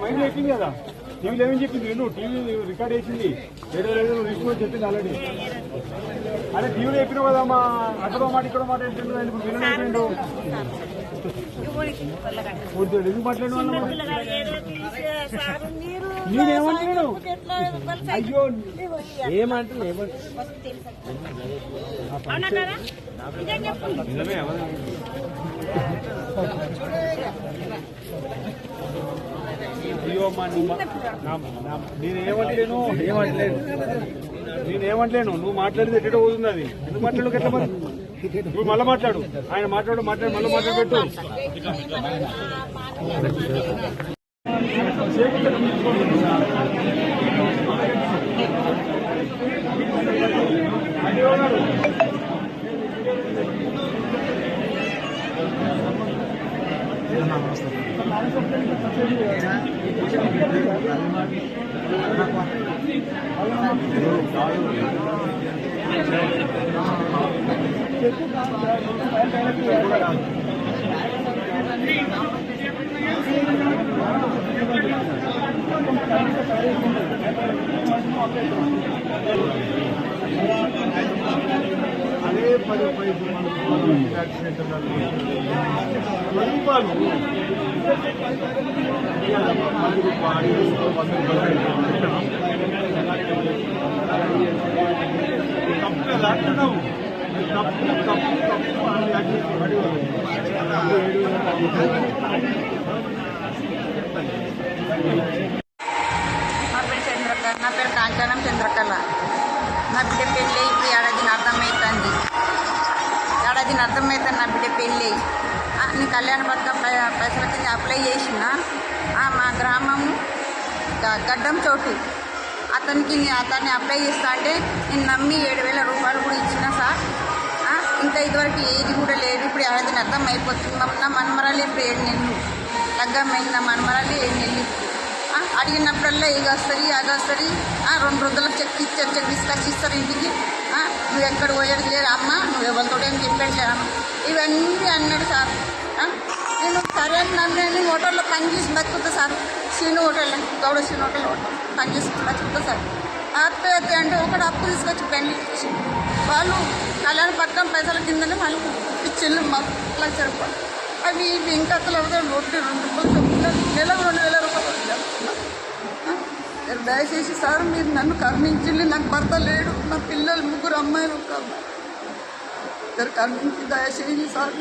Mind చెప్పింది కదా, టీవీలో ఏమని చెప్పింది నువ్వు, టీవీ రికార్డ్ వేసింది, ఏదో నువ్వు తీసుకుని చెప్పింది ఆల్రెడీ. అదే టీవీలో చెప్పినావు కదా, మా అక్కడ మాట ఇక్కడ మాట ఏంటంటే ఇప్పుడు వినలేండు. ఎందుకు మాట్లాడు నేనేమంటున్నాను? అయ్యో ఏమంటున్నా అయ్యో నేనేమంటలేను, నువ్వు మాట్లాడితే ఎట్టో పోతుంది అది. ఎందుకు మాట్లాడు ఎట్లా మరి? నువ్వు మళ్ళీ మాట్లాడు, ఆయన మాట్లాడు మళ్ళీ మాట్లాడబెట్టు. అదే 10 నా పేరు కాంచనం చంద్రకళ. నా బిడ్డ పెళ్ళి ఇప్పుడు ఏడాదిని అర్థమవుతుంది. నా బిడ్డ పెళ్ళి. నేను కళ్యాణ పథకం పైసల కింద అప్లై చేసిన. మా గ్రామం గడ్డం చోటు. అతన్ని అప్లై చేస్తా అంటే నేను నమ్మి 7,000 రూపాయలు కూడా ఇచ్చిన సార్. ఇంకా ఇదివరకు ఏది కూడా లేదు. ఇప్పుడు ఏడాదిని అర్థం అయిపోతుంది. నా మనమరాలు ఇప్పుడు 7 నెలలు లగ్గమైంది. నా మనమరాలు 7 నెలలు. అడిగినప్పుడల్లా ఇది వస్తుంది అది వస్తుంది, 2 రోజులకు చెక్ తీసుకొచ్చి ఇస్తారు ఇంటికి. నువ్వు ఎక్కడ పోయేది లేదు అమ్మ, నువ్వు ఎవరితో ఏం చెప్పాడు లేదమ్మ, ఇవన్నీ అన్నాడు సార్. నేను సరే నన్ను హోటల్లో పనిచేసి బతుకుతా sir. Srinu hotel, Goud Srinu hotel పనిచేసి బతుకుతా సార్. ఆత్మహత్య అంటే ఒకటి అప్పు తీసుకొచ్చి పెళ్లి చేసి వాళ్ళు కళ్యాణ పథకం పైసల కిందనే వాళ్ళు ఇచ్చిళ్ళు మాకు 1,00,000 రూపాయలు. అవి ఇంకా అసలు అవుతాయి. 2 రూపాయలు నెలకు 2,000 రూపాయలు. దయచేసి సార్ మీరు నన్ను కరుణించింది. నాకు భర్త లేడు, నా పిల్లలు 3 అమ్మాయిలు, 1 అమ్మాయి. కరుణించి దయచేసి సార్.